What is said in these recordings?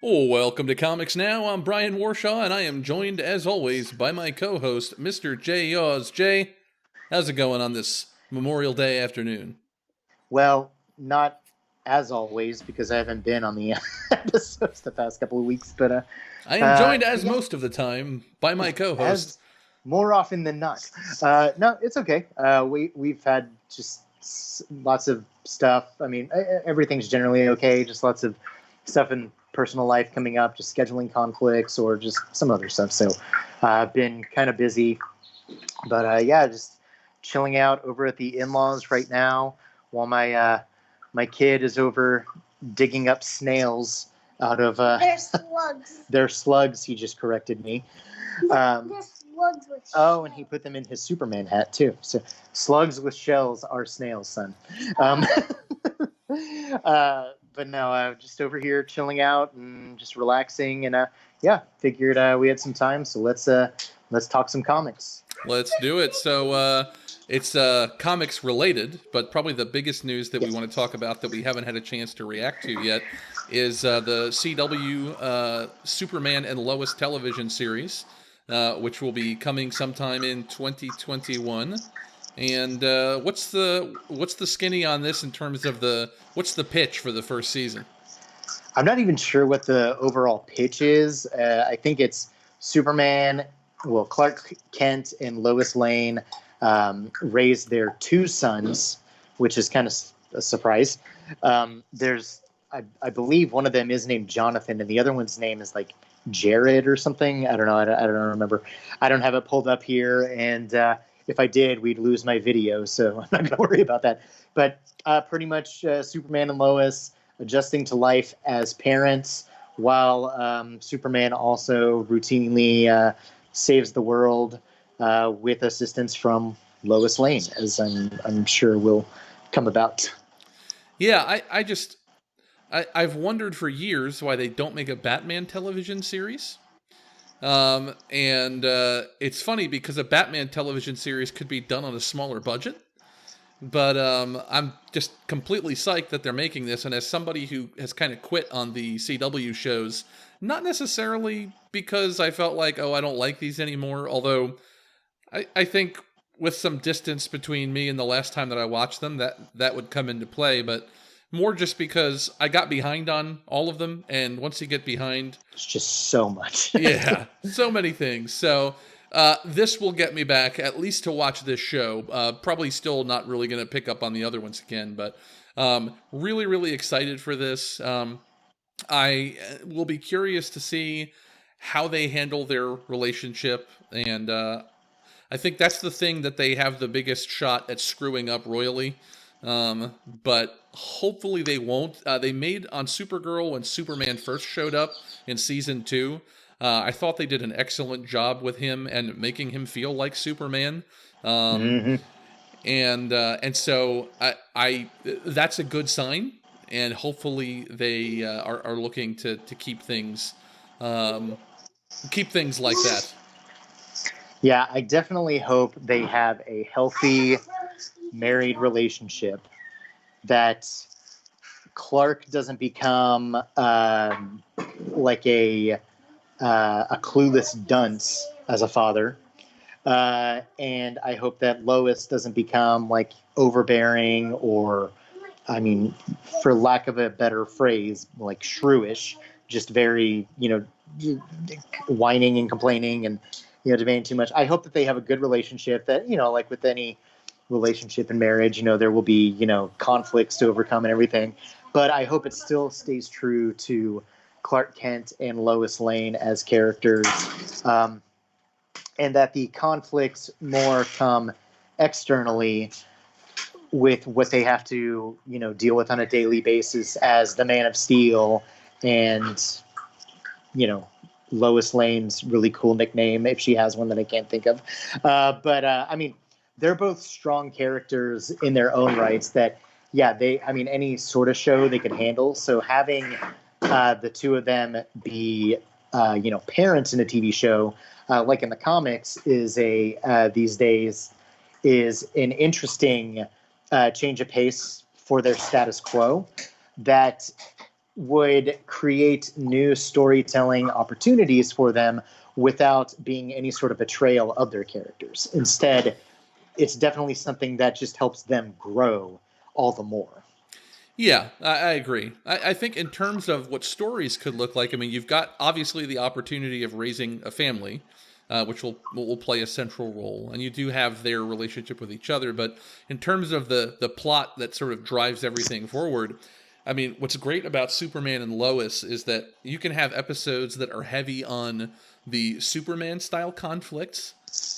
Oh, welcome to Comics Now. I'm Brian Warshaw, and I am joined, as always, by my co-host, Mr. Jay Yaws. Jay, how's it going on this Memorial Day afternoon? Well, not as always because I haven't been on the episodes the past couple of weeks, but I am joined, as yeah, most of the time, by my co-host. as more often than not. No, it's okay. We've had just lots of stuff. I mean, everything's generally okay. Just lots of stuff in personal life coming up, just scheduling conflicts or just some other stuff. So, I've been kind of busy, but yeah, just chilling out over at the in-laws right now while my kid is over digging up snails out of They're slugs. they're slugs. He just corrected me. They're slugs with Oh, and he put them in his Superman hat too. So slugs with shells are snails, son. Um, but no, just over here chilling out and just relaxing, and yeah, figured we had some time, so let's talk some comics. Let's do it. So, it's comics related, but probably the biggest news that we want to talk about that we haven't had a chance to react to yet is the CW Superman and Lois television series, which will be coming sometime in 2021. And what's the skinny on this in terms of what's the pitch for the first season? I'm not even sure what the overall pitch is. I think it's Superman, well, Clark Kent and Lois Lane raised their two sons, which is kind of a surprise. I believe one of them is named Jonathan, and the other one's name is like Jared or something. I don't know. I don't remember. I don't have it pulled up here, and if I did, we'd lose my video, so I'm not going to worry about that. But pretty much Superman and Lois adjusting to life as parents, while Superman also routinely saves the world with assistance from Lois Lane, as I'm sure will come about. Yeah, I've wondered for years why they don't make a Batman television series. And it's funny because a Batman television series could be done on a smaller budget. But I'm just completely psyched that they're making this. And as somebody who has kind of quit on the CW shows, not necessarily because I felt like, oh, I don't like these anymore. Although I think with some distance between me and the last time that I watched them, that would come into play. But more just because I got behind on all of them. And once you get behind, it's just so much. Yeah, so many things. So this will get me back at least to watch this show. Probably still not really going to pick up on the other ones again, but really, really excited for this. I will be curious to see how they handle their relationship, and I think that's the thing that they have the biggest shot at screwing up royally. But hopefully they won't. They made on Supergirl when Superman first showed up in season 2. I thought they did an excellent job with him and making him feel like Superman. Mm-hmm. And so I that's a good sign. And hopefully they are looking to keep things like that. Yeah, I definitely hope they have a healthy married relationship, that Clark doesn't become like a clueless dunce as a father, and I hope that Lois doesn't become like overbearing or, I mean, for lack of a better phrase, like shrewish, just very, whining and complaining and, demanding too much. I hope that they have a good relationship that, like with any relationship in marriage, there will be, conflicts to overcome and everything. But I hope it still stays true to Clark Kent and Lois Lane as characters, and that the conflicts more come externally with what they have to, deal with on a daily basis as the Man of Steel and, Lois Lane's really cool nickname, if she has one that I can't think of. But I mean, they're both strong characters in their own rights that, yeah, any sort of show they could handle. So having the two of them be, parents in a TV show, like in the comics, is these days is an interesting change of pace for their status quo that would create new storytelling opportunities for them without being any sort of betrayal of their characters. Instead, it's definitely something that just helps them grow all the more. Yeah, I agree. I think in terms of what stories could look like, I mean, you've got obviously the opportunity of raising a family, which will play a central role, and you do have their relationship with each other. But in terms of the plot that sort of drives everything forward, I mean, what's great about Superman and Lois is that you can have episodes that are heavy on the Superman style conflicts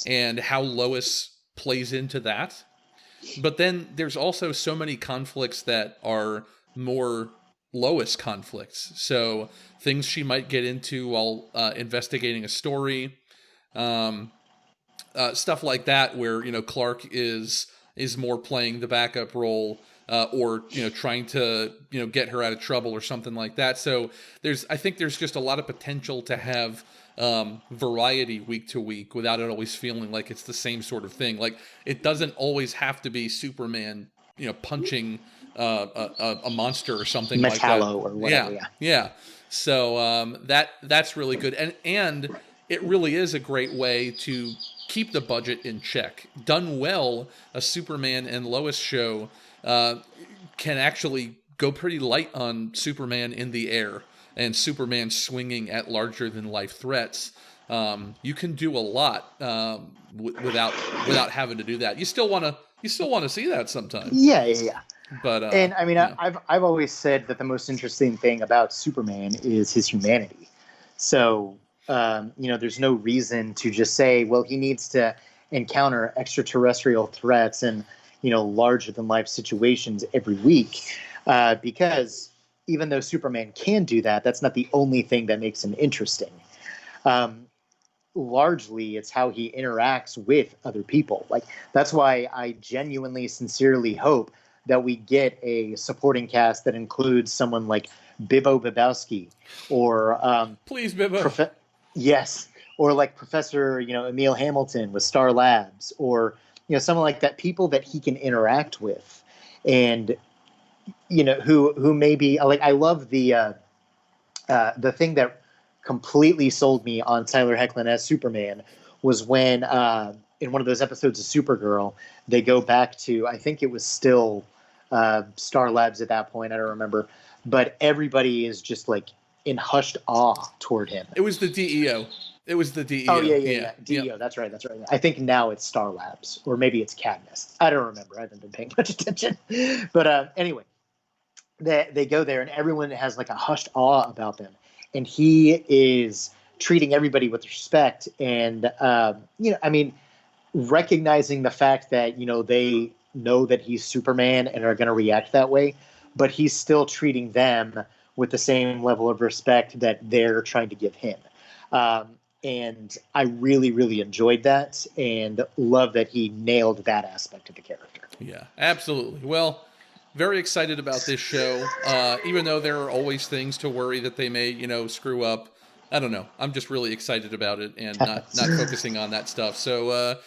and how Lois plays into that. But then there's also so many conflicts that are more Lois conflicts. So things she might get into while investigating a story, um, stuff like that, where Clark is more playing the backup role. Or trying to get her out of trouble or something like that. So I think there's just a lot of potential to have variety week to week without it always feeling like it's the same sort of thing. Like it doesn't always have to be Superman, punching a monster or something like that. Metallo or whatever. Yeah, yeah. So that's really good, and it really is a great way to keep the budget in check. Done well, a Superman and Lois show can actually go pretty light on Superman in the air and Superman swinging at larger than life threats. You can do a lot without having to do that. You still want to see that sometimes. Yeah. But and I mean, yeah. I've always said that the most interesting thing about Superman is his humanity. So there's no reason to just say, well, he needs to encounter extraterrestrial threats and larger than life situations every week, because even though Superman can do that, that's not the only thing that makes him interesting. Largely, it's how he interacts with other people. Like that's why I genuinely, sincerely hope that we get a supporting cast that includes someone like Bibbo Bibowski or please Bibbo. Yes, or like Professor Emil Hamilton with Star Labs, or someone like that. People that he can interact with, and who maybe like I love the thing that completely sold me on Tyler Hoechlin as Superman was when in one of those episodes of Supergirl they go back to, I think it was still Star Labs at that point, I don't remember, but everybody is just like in hushed awe toward him. It was the DEO. Oh yeah. DEO. Yep. That's right. I think now it's Star Labs, or maybe it's Cadmus. I don't remember. I haven't been paying much attention. But anyway, they go there and everyone has like a hushed awe about them, and he is treating everybody with respect. And recognizing the fact that they know that he's Superman and are going to react that way, but he's still treating them with the same level of respect that they're trying to give him. And I really, really enjoyed that and love that he nailed that aspect of the character. Yeah, absolutely. Well, very excited about this show, even though there are always things to worry that they may, screw up. I don't know. I'm just really excited about it and not focusing on that stuff. So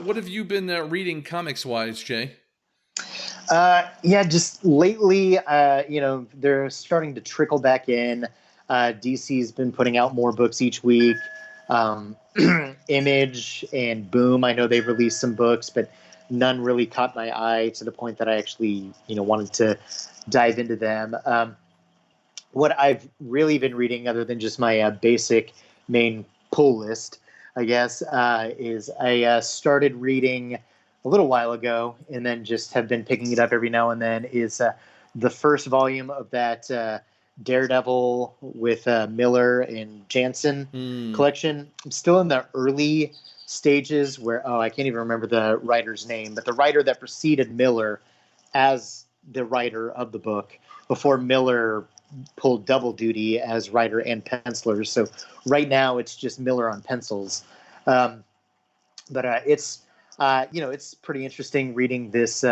what have you been reading comics-wise, Jay? Just lately, they're starting to trickle back in. DC's been putting out more books each week. Image and Boom, I know they've released some books, but none really caught my eye to the point that I actually, wanted to dive into them. What I've really been reading, other than just my basic main pull list, I guess, is I started reading a little while ago and then just have been picking it up every now and then, is the first volume of that Daredevil with Miller and Jansen collection. I'm still in the early stages where, I can't even remember the writer's name, but the writer that preceded Miller as the writer of the book before Miller pulled double duty as writer and penciler. So right now it's just Miller on pencils. But it's pretty interesting reading this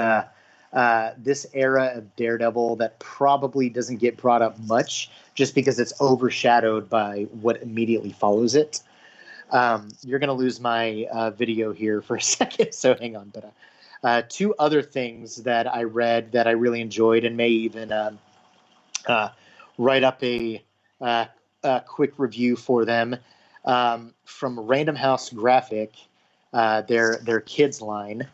this era of Daredevil that probably doesn't get brought up much just because it's overshadowed by what immediately follows it. You're going to lose my video here for a second, so hang on. But two other things that I read that I really enjoyed and may even write up a quick review for them from Random House Graphic, their kids line.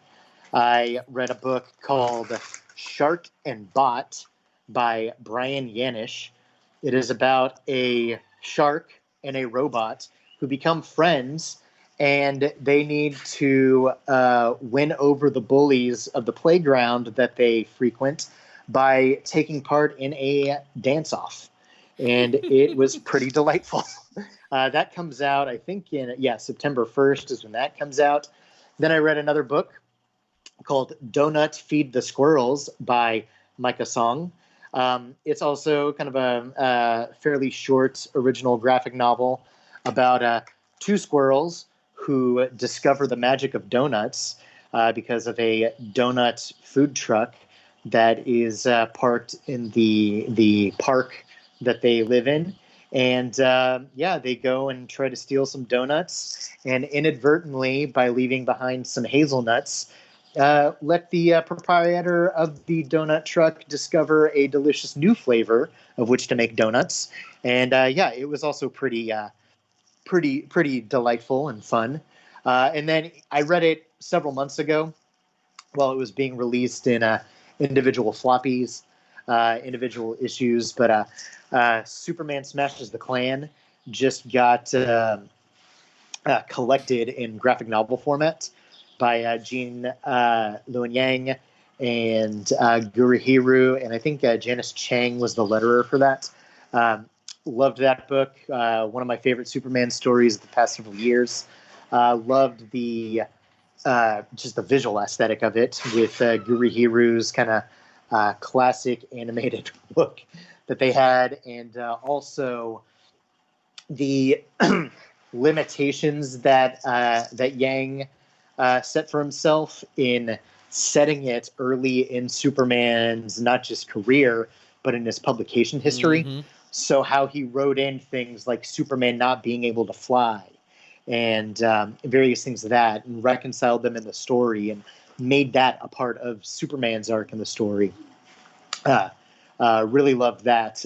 I read a book called Shark and Bot by Brian Yanish. It is about a shark and a robot who become friends, and they need to win over the bullies of the playground that they frequent by taking part in a dance-off. And it was pretty delightful. That comes out, I think, in September 1st is when that comes out. Then I read another book called Donut Feed the Squirrels by Micah Song. It's also kind of a fairly short original graphic novel about two squirrels who discover the magic of donuts because of a donut food truck that is parked in the park that they live in. And they go and try to steal some donuts, and inadvertently, by leaving behind some hazelnuts, let the proprietor of the donut truck discover a delicious new flavor of which to make donuts. And it was also pretty delightful and fun. And then I read it several months ago while it was being released in individual floppies, individual issues. But Superman Smashes the Klan just got collected in graphic novel format by Gene Luen Yang and Gurihiru, and I think Janice Chang was the letterer for that. Loved that book. One of my favorite Superman stories of the past several years. Loved the just the visual aesthetic of it with Gurihiru's kind of classic animated look that they had, and also the limitations that Yang set for himself in setting it early in Superman's not just career, but in his publication history. Mm-hmm. So how he wrote in things like Superman not being able to fly and various things like that, and reconciled them in the story and made that a part of Superman's arc in the story. Really loved that.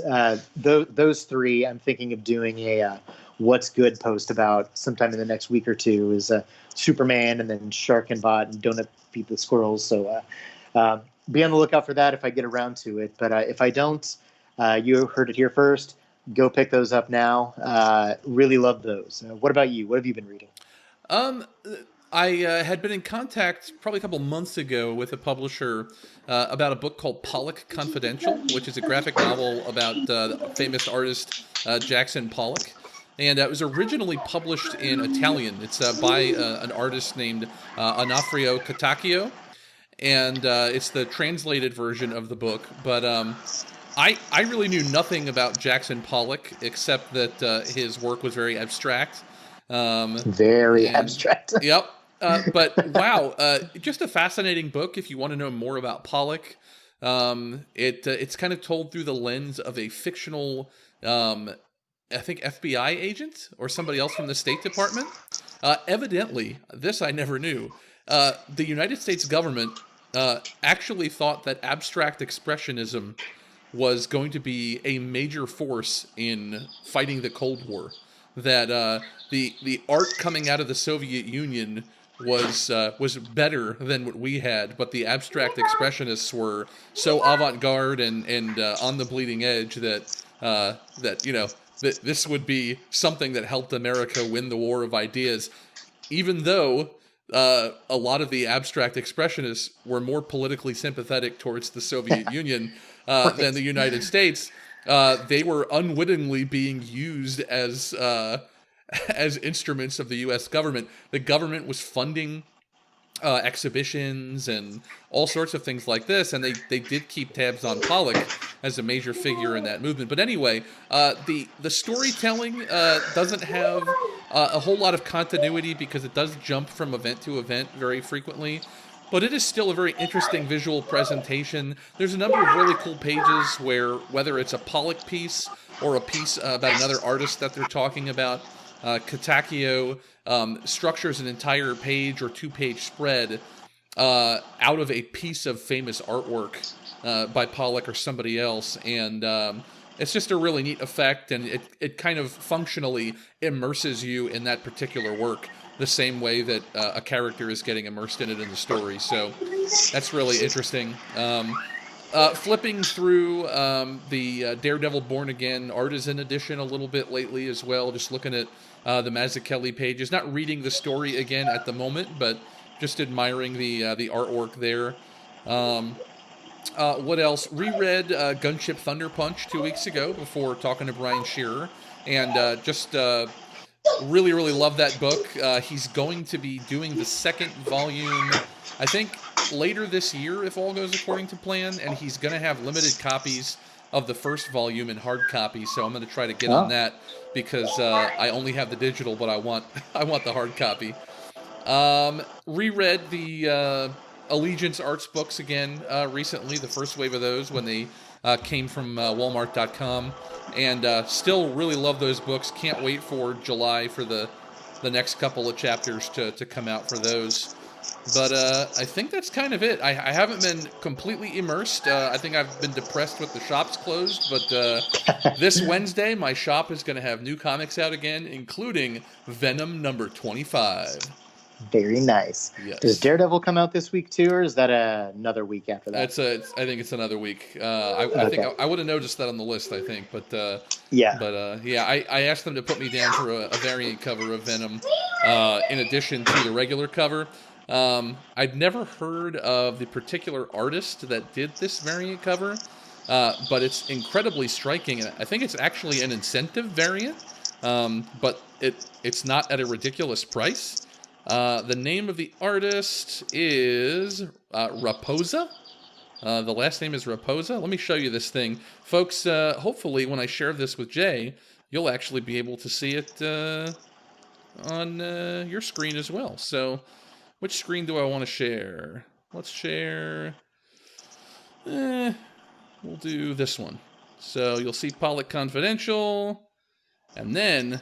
Those three I'm thinking of doing a What's Good post about sometime in the next week or two is Superman, and then Shark and Bot, and Donut Feed the Squirrels. So be on the lookout for that if I get around to it. But if I don't, you heard it here first. Go pick those up now. Really love those. What about you? What have you been reading? I had been in contact probably a couple months ago with a publisher about a book called Pollock Confidential, which is a graphic novel about the famous artist Jackson Pollock. And it was originally published in Italian. It's by an artist named Onofrio Catacchio. And it's the translated version of the book. But I really knew nothing about Jackson Pollock, except that his work was very abstract. Very abstract. Yep. But wow, just a fascinating book if you want to know more about Pollock. It's kind of told through the lens of a fictional, I think FBI agent or somebody else from the State Department. Evidently, this I never knew. The United States government actually thought that abstract expressionism was going to be a major force in fighting the Cold War. That the art coming out of the Soviet Union was better than what we had, but the abstract expressionists were so avant-garde and on the bleeding edge that this would be something that helped America win the war of ideas, even though a lot of the abstract expressionists were more politically sympathetic towards the Soviet Union than the United States. They were unwittingly being used as instruments of the U.S. government. The government was funding exhibitions and all sorts of things like this, and they did keep tabs on Pollock as a major figure in that movement. But anyway, the storytelling doesn't have a whole lot of continuity because it does jump from event to event very frequently. But it is still a very interesting visual presentation. There's a number of really cool pages where, whether it's a Pollock piece or a piece about another artist that they're talking about, Catacchio structures an entire page or two-page spread out of a piece of famous artwork by Pollock or somebody else. And it's just a really neat effect, and it kind of functionally immerses you in that particular work the same way that a character is getting immersed in it in the story. So that's really interesting. Flipping through the Daredevil Born Again Artisan Edition a little bit lately as well, just looking at the Mazzucchelli pages. Not reading the story again at the moment, but just admiring the artwork there. What else? Reread Gunship Thunder Punch 2 weeks ago before talking to Brian Shearer, and just really, really love that book. He's going to be doing the second volume, I think, later this year, if all goes according to plan, and he's going to have limited copies of the first volume in hard copy. So I'm going to try to get on that because I only have the digital, but I want I want the hard copy. Reread the Allegiance Arts books again recently, the first wave of those when they came from Walmart.com, and still really love those books. Can't wait for July for the next couple of chapters to come out for those. But I think that's kind of it. I haven't been completely immersed. I think I've been depressed with the shops closed, but this Wednesday, my shop is going to have new comics out again, including Venom number 25. Very nice. Yes. Does Daredevil come out this week too, or is that another week after that? I think it's another week. I think I would have noticed that on the list. I think, but yeah. But yeah, I asked them to put me down for a variant cover of Venom, in addition to the regular cover. I'd never heard of the particular artist that did this variant cover, but it's incredibly striking, and I think it's actually an incentive variant, but it's not at a ridiculous price. The name of the artist is Raposa. The last name is Raposa. Let me show you this thing. Folks, hopefully when I share this with Jay, you'll actually be able to see it on your screen as well. So, which screen do I want to share? Let's share... we'll do this one. So you'll see Pollock Confidential, and then...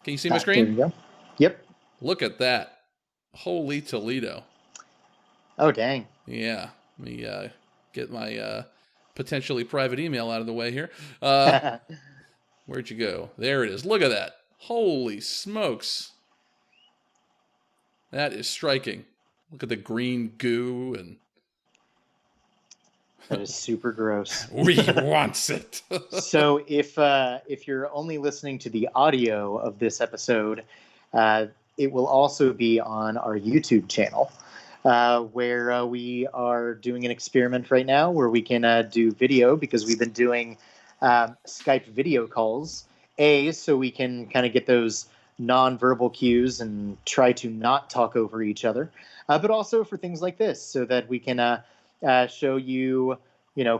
Can you see my screen? There you go. Yep. Look at that. Holy Toledo. Oh, dang. Yeah. Let me get my potentially private email out of the way here. Where'd you go? There it is. Look at that. Holy smokes. That is striking. Look at the green goo and... That is super gross. We wants it. So if you're only listening to the audio of this episode, it will also be on our YouTube channel, where we are doing an experiment right now where we can do video, because we've been doing Skype video calls, so we can kind of get those non-verbal cues and try to not talk over each other, but also for things like this, so that we can show you,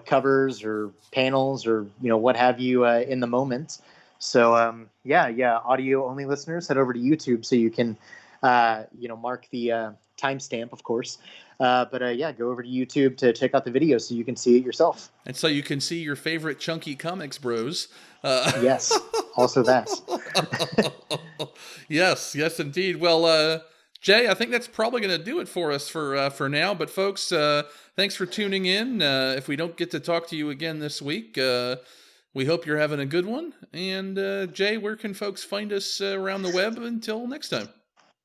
covers or panels or, what have you in the moment. So, audio only listeners, head over to YouTube so you can, mark the timestamp, of course. But go over to YouTube to check out the video so you can see it yourself. And so you can see your favorite chunky comics bros. Yes, also that. Yes, indeed. Well, Jay, I think that's probably going to do it for us for now. But folks, thanks for tuning in. If we don't get to talk to you again this week, we hope you're having a good one. And Jay, where can folks find us around the web until next time?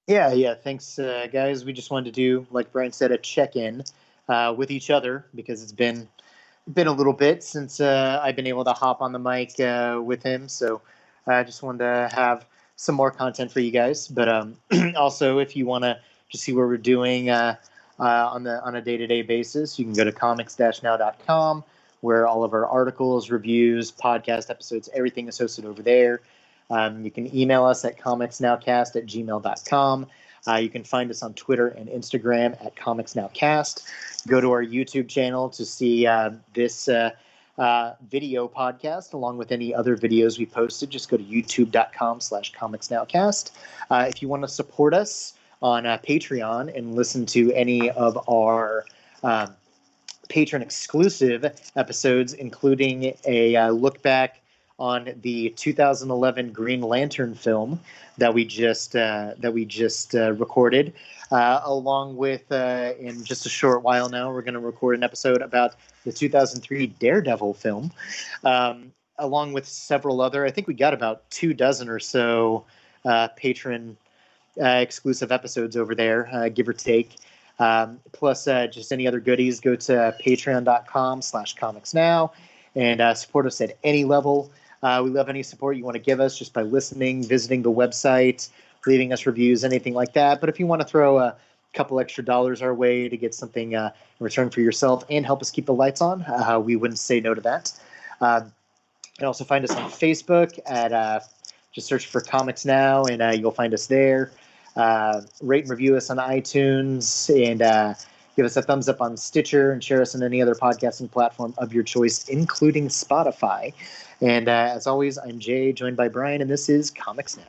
Yeah. Thanks, guys. We just wanted to do, like Brian said, a check-in with each other, because it's been a little bit since I've been able to hop on the mic with him. So I just wanted to have some more content for you guys. But also, if you want to just see what we're doing on a day-to-day basis, you can go to comics-now.com, where all of our articles, reviews, podcast episodes, everything is hosted over there. You can email us at comicsnowcast@gmail.com. You can find us on Twitter and Instagram at comicsnowcast. Go to our YouTube channel to see this video podcast, along with any other videos we posted. Just go to youtube.com/comicsnowcast. If you want to support us on Patreon and listen to any of our patron exclusive episodes, including a look back on the 2011 Green Lantern film that we just recorded, along with in just a short while now, we're going to record an episode about the 2003 Daredevil film. along with several other, I think we got about 24 or so patron exclusive episodes over there, give or take. Plus, just any other goodies, go to patreon.com/comicsnow and support us at any level. We love any support you want to give us just by listening, visiting the website, leaving us reviews, anything like that. But if you want to throw a couple extra dollars our way to get something in return for yourself and help us keep the lights on, we wouldn't say no to that. You can also find us on Facebook at just search for Comics Now, and you'll find us there. Rate and review us on iTunes, and give us a thumbs up on Stitcher, and share us on any other podcasting platform of your choice, including Spotify. And as always, I'm Jay, joined by Brian, and this is Comics Now.